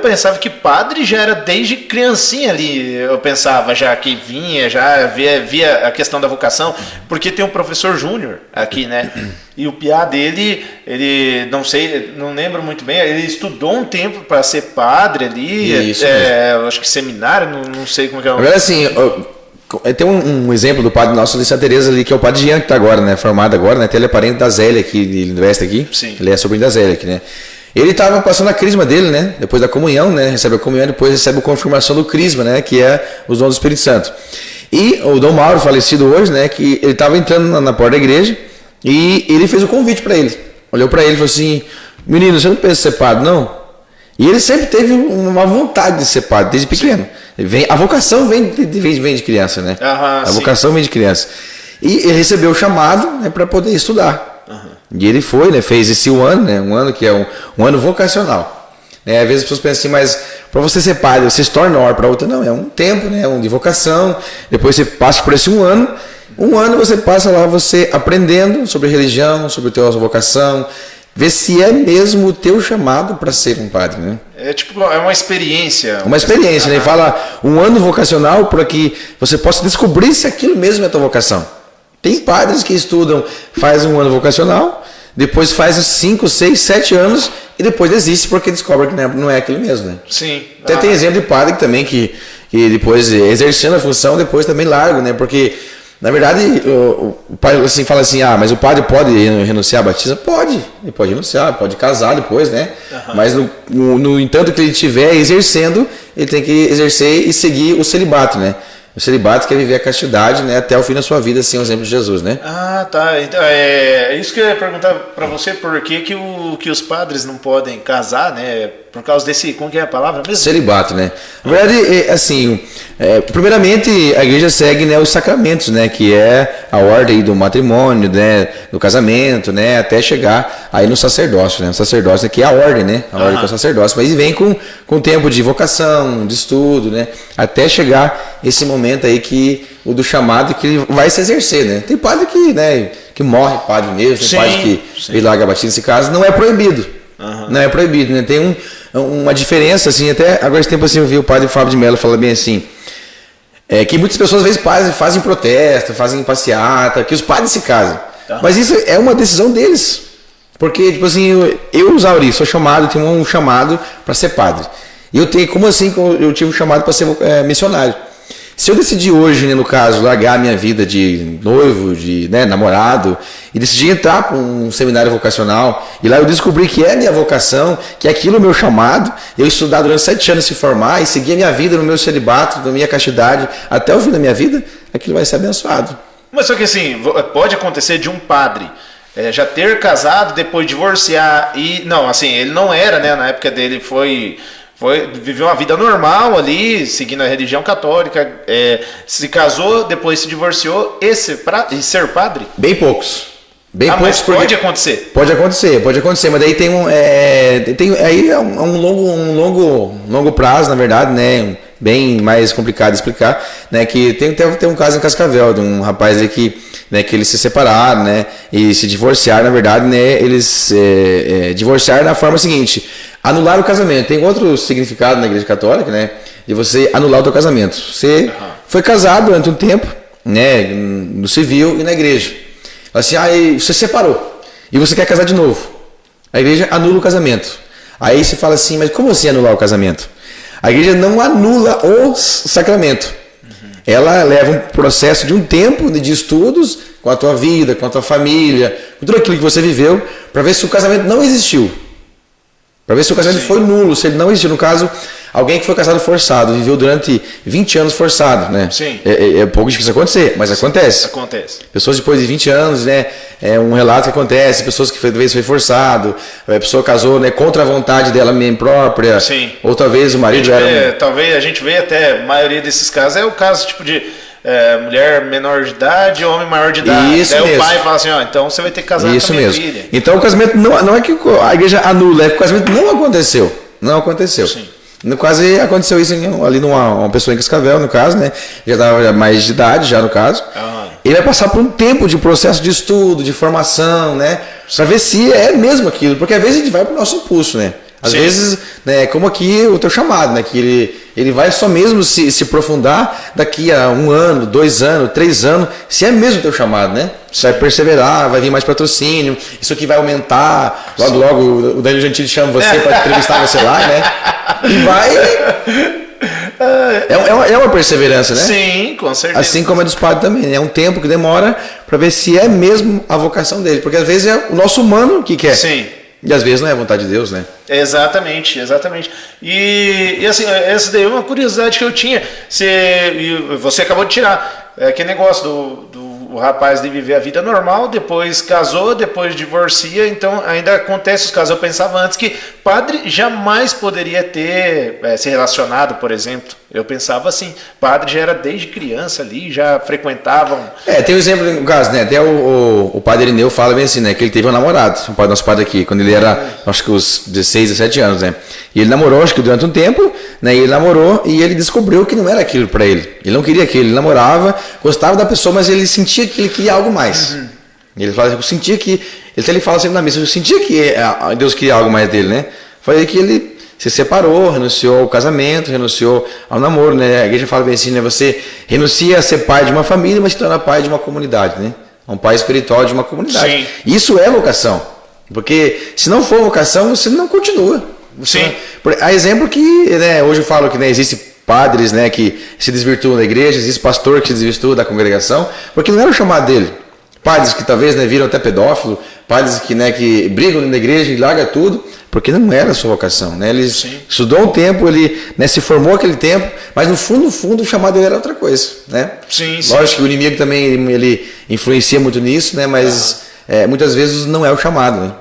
pensava que padre já era desde criancinha ali, eu pensava já que vinha, já via a questão da vocação, porque tem um professor Júnior aqui, né? E o piá dele, ele, não sei, não lembro muito bem, ele estudou um tempo para ser padre ali, acho que seminário, não sei como é que é. Agora, assim, tem um exemplo do padre nosso de Santa Teresa ali, que é o padre Jean, que está agora, né, formado agora, né? Ele é parente da Zélia, que ele investe aqui. Sim. Ele é sobrinho da Zélia aqui, né? Ele estava passando a crisma dele, né? Depois da comunhão, né? Recebe a comunhão, depois recebe a confirmação do crisma, né? Que é os dons do Espírito Santo. E o Dom Mauro, falecido hoje, né? Que ele estava entrando na porta da igreja e ele fez o convite para ele. Olhou para ele e falou assim: menino, você não pensa em ser padre, não? E ele sempre teve uma vontade de ser padre, desde pequeno. A vocação vem de criança, né? A vocação vem de criança. E ele recebeu o chamado, né, para poder estudar. E ele foi, né, fez esse ano, né, um ano que é um ano vocacional. Às vezes as pessoas pensam assim, mas para você ser padre, você se torna uma hora para outra. Não, é um tempo, né, de vocação. Depois você passa por esse um ano você passa lá, você aprendendo sobre religião, sobre a tua vocação, ver se é mesmo o teu chamado para ser um padre, né? É uma experiência. Uma experiência, né? Ele fala um ano vocacional para que você possa descobrir se aquilo mesmo é a tua vocação. Tem padres que estudam, faz um ano vocacional, depois faz 5, 6, 7 anos e depois desiste porque descobre que não é aquilo mesmo, né? Sim. Até tem exemplo de padre também que depois, exercendo a função, depois também larga, né? Porque, na verdade, o padre assim, fala assim, mas o padre pode renunciar à batismo? Pode, ele pode renunciar, pode casar depois, né? Mas no entanto que ele estiver exercendo, ele tem que exercer e seguir o celibato, né? O celibato quer viver a castidade, né, até o fim da sua vida, assim, o exemplo de Jesus, né? Tá. Então, é isso que eu ia perguntar para você, por que os padres não podem casar, né? Por causa desse, como que é a palavra mesmo? Celibato, né? Na verdade, assim, primeiramente a igreja segue, né, os sacramentos, né, que é a ordem do matrimônio, né, do casamento, né, até chegar aí no sacerdócio, né? O sacerdócio que é a ordem, né? A ordem que é o sacerdócio, mas vem com tempo de vocação, de estudo, né? Até chegar esse momento aí o do chamado que ele vai se exercer, né? Tem padre que, né, que morre padre mesmo, tem padre que ele larga a batismo, nesse caso não é proibido. Não é proibido, né? Tem uma diferença, assim, até agora esse tempo assim eu vi o padre Fábio de Mello falar bem assim, que muitas pessoas às vezes fazem protesto, fazem passeata, que os padres se casam. Mas isso é uma decisão deles. Porque, tipo assim, eu, Zauri, sou chamado, tenho um chamado para ser padre. E eu tenho, como assim, eu tive um chamado para ser missionário? Se eu decidir hoje, né, no caso, largar a minha vida de noivo, de, né, namorado, e decidir entrar para um seminário vocacional, e lá eu descobri que é a minha vocação, que é aquilo o meu chamado, eu estudar durante 7 anos, se formar, e seguir a minha vida no meu celibato, na minha castidade, até o fim da minha vida, aquilo vai ser abençoado. Mas só que assim, pode acontecer de um padre já ter casado, depois divorciar, e não, assim, ele não era, né, na época dele viveu uma vida normal ali, seguindo a religião católica, se casou, depois se divorciou e ser padre? Bem poucos. Mas pode acontecer? Pode acontecer, mas daí tem um longo prazo, na verdade, né? Bem mais complicado de explicar, né? Que tem um caso em Cascavel, de um rapaz aí que eles se separaram, né? E se divorciaram, na verdade, né? Eles divorciaram da forma seguinte: anular o casamento. Tem outro significado na Igreja Católica, né? De você anular o teu casamento. Você foi casado durante um tempo, né? No civil e na igreja. Assim, aí você separou e você quer casar de novo. A igreja anula o casamento. Aí você fala assim, mas como assim anular o casamento? A igreja não anula o sacramento. Ela leva um processo de um tempo de estudos com a tua vida, com a tua família, com tudo aquilo que você viveu, para ver se o casamento não existiu. Para ver se o casamento foi nulo, se ele não existiu. No caso, alguém que foi casado forçado, viveu durante 20 anos forçado, né? Sim. É pouco difícil acontecer, mas acontece. Pessoas depois de 20 anos, né? É um relato que acontece, pessoas que talvez foi forçado, a pessoa casou, né, contra a vontade dela mesmo própria. Sim. Ou talvez o marido talvez a gente vê até, a maioria desses casos é o caso tipo de mulher menor de idade, homem maior de idade. Isso Daí mesmo. o pai fala assim, então você vai ter que casar Isso com a minha mesmo. filha. Então o casamento não é que a igreja anula, é que o casamento não aconteceu. Não aconteceu. Sim. No caso, aconteceu isso ali numa pessoa em Cascavel, no caso, né? Já estava mais de idade, já no caso. Ele vai passar por um tempo de processo de estudo, de formação, né? Para ver se é mesmo aquilo. Porque às vezes a gente vai para o nosso impulso, né? Às Sim. vezes, né, como aqui o teu chamado, né, que ele vai só mesmo se aprofundar daqui a 1 ano, 2 anos, 3 anos, se é mesmo o teu chamado, né? Você vai perseverar, vai vir mais patrocínio, isso aqui vai aumentar, logo o Danilo Gentili chama você para entrevistar você lá, né? E vai... É uma perseverança, né? Sim, com certeza. Assim como é dos padres também, né? É um tempo que demora para ver se é mesmo a vocação dele, porque às vezes é o nosso humano que quer. Sim. E às vezes não é a vontade de Deus, né? Exatamente. E assim, essa daí é uma curiosidade que eu tinha. Você acabou de tirar aquele negócio do rapaz de viver a vida normal, depois casou, depois divorcia, então ainda acontece os casos. Eu pensava antes que padre jamais poderia ter se relacionado, por exemplo. Eu pensava assim, padre já era desde criança ali, já frequentavam. Tem um exemplo no caso, né? Até o padre Irineu fala bem assim, né? Que ele teve um namorado, nosso padre aqui, quando ele era, acho que os 16, 17 anos, né? E ele namorou, acho que durante um tempo, né? E ele namorou e ele descobriu que não era aquilo para ele. Ele não queria aquilo, ele namorava, gostava da pessoa, mas ele sentia que ele queria algo mais. Uhum. Ele fala, eu sentia que, ele fala sempre na missa, eu sentia que Deus queria algo mais dele, né? Foi aí que ele se separou, renunciou ao casamento, renunciou ao namoro, né? A igreja fala bem assim, né? Você renuncia a ser pai de uma família, mas se torna pai de uma comunidade, né? Um pai espiritual de uma comunidade. Sim. Isso é vocação. Porque se não for vocação, você não continua. Sim. Há exemplo que, né, hoje eu falo que, né, existe padres, né, que se desvirtuam da igreja, existe pastor que se desvirtua da congregação, porque não era o chamado dele. Padres que talvez, né, viram até pedófilo, padres que, né, que brigam na igreja e larga tudo, porque não era a sua vocação, né? Ele estudou um tempo, ele, né, se formou aquele tempo, mas no fundo o chamado dele era outra coisa, né? Sim. Lógico que o inimigo também ele influencia muito nisso, né? Mas muitas vezes não é o chamado, né?